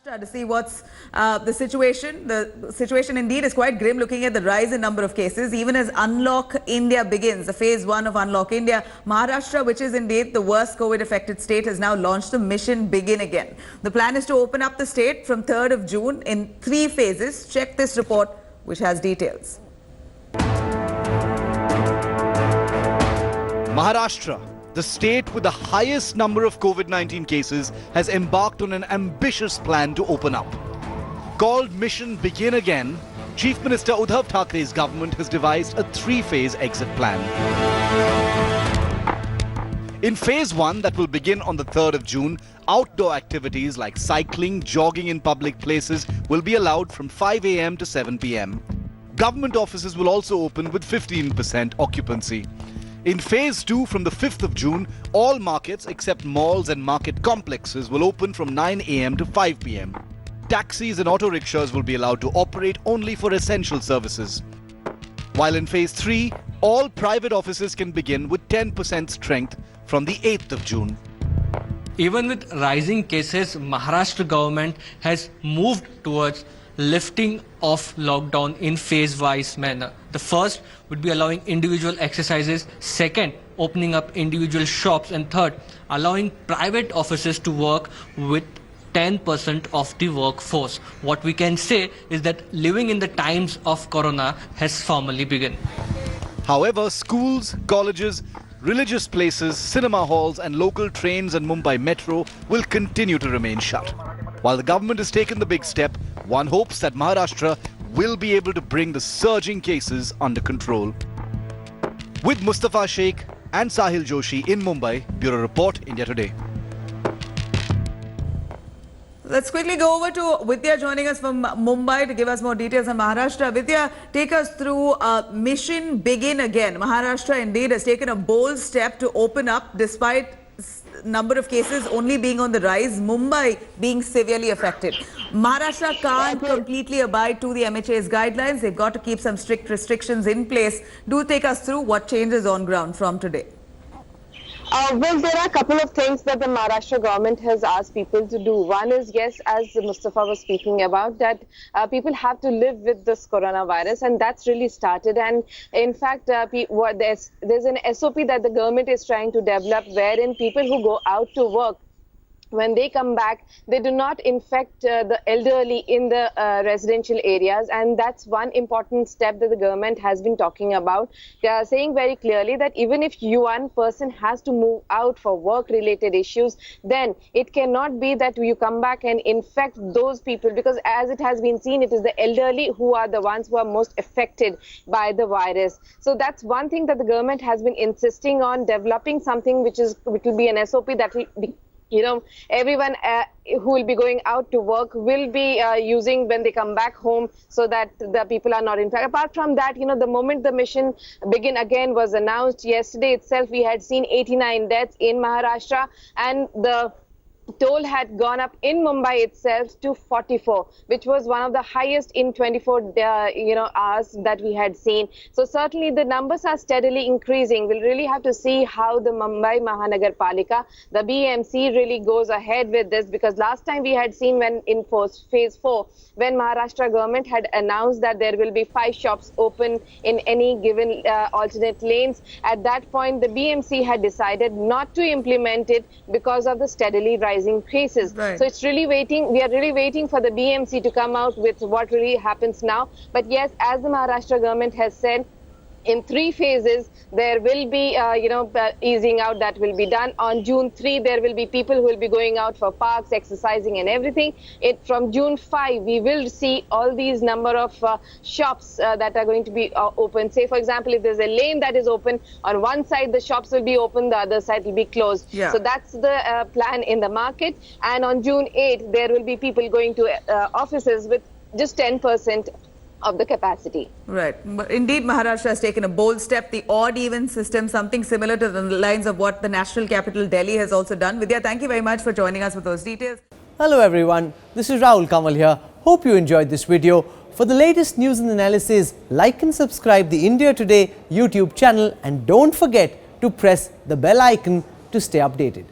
To see what's the situation. The situation indeed is quite grim, looking at the rise in number of cases. Even as Unlock India begins, the phase 1 of Unlock India, Maharashtra, which is indeed the worst COVID-affected state, has now launched the mission Begin Again. The plan is to open up the state from 3rd of June in 3 phases. Check this report, which has details. Maharashtra, the state with the highest number of COVID-19 cases, has embarked on an ambitious plan to open up. Called Mission Begin Again, Chief Minister Uddhav Thackeray's government has devised a 3-phase exit plan. In phase 1, that will begin on the 3rd of June, outdoor activities like cycling, jogging in public places will be allowed from 5 a.m. to 7 p.m. Government offices will also open with 15% occupancy. In phase 2, from the 5th of June, all markets except malls and market complexes will open from 9 a.m. to 5 p.m. Taxis and auto rickshaws will be allowed to operate only for essential services. While in phase 3, all private offices can begin with 10% strength from the 8th of June. Even with rising cases, Maharashtra government has moved towards lifting of lockdown in phase-wise manner. The first would be allowing individual exercises, second, opening up individual shops, and third, allowing private offices to work with 10% of the workforce. What we can say is that living in the times of corona has formally begun. However, schools, colleges, religious places, cinema halls and local trains and Mumbai Metro will continue to remain shut. While the government has taken the big step, one hopes that Maharashtra will be able to bring the surging cases under control. With Mustafa Sheikh and Sahil Joshi in Mumbai, Bureau Report, India Today. Let's quickly go over to Vidya joining us from Mumbai to give us more details on Maharashtra. Vidya, take us through Mission Begin Again. Maharashtra indeed has taken a bold step to open up despite number of cases only being on the rise, Mumbai being severely affected. Maharashtra can't completely abide to the MHA's guidelines. They've got to keep some strict restrictions in place. Do take us through what changes on ground from today. Well, there are a couple of things that the Maharashtra government has asked people to do. One is, yes, as Mustafa was speaking about, that people have to live with this coronavirus, and that's really started. And in fact, there's an SOP that the government is trying to develop wherein people who go out to work, when they come back, they do not infect the elderly in the residential areas. And that's one important step that the government has been talking about. They are saying very clearly that even if one person has to move out for work-related issues, then it cannot be that you come back and infect those people, because as it has been seen, it is the elderly who are the ones who are most affected by the virus. So that's one thing that the government has been insisting on, developing something which will be an SOP that will be, everyone who will be going out to work will be using when they come back home, so that the people are not infected. Apart from that, the moment the Mission Begin Again was announced yesterday itself, we had seen 89 deaths in Maharashtra, and the toll had gone up in Mumbai itself to 44, which was one of the highest in 24 hours that we had seen. So certainly the numbers are steadily increasing. We'll really have to see how the Mumbai Mahanagar Palika, the BMC, really goes ahead with this, because last time we had seen when in phase 4, when Maharashtra government had announced that there will be 5 shops open in any given alternate lanes, at that point the BMC had decided not to implement it because of the steadily rising cases. Right. So it's really waiting. We are really waiting for the BMC to come out with what really happens now. But yes, as the Maharashtra government has said, in 3 phases, there will be, easing out that will be done. On June 3, there will be people who will be going out for parks, exercising and everything. From June 5, we will see all these number of shops that are going to be open. Say, for example, if there's a lane that is open, on one side the shops will be open, the other side will be closed. Yeah. So that's the plan in the market. And on June 8, there will be people going to offices with just 10% of the capacity. Right. But indeed, Maharashtra has taken a bold step. The odd-even system, something similar to the lines of what the national capital Delhi has also done. Vidya, thank you very much for joining us with those details. Hello everyone, this is Rahul Kamal here. Hope you enjoyed this video. For the latest news and analysis, like and subscribe the India Today YouTube channel, and don't forget to press the bell icon to stay updated.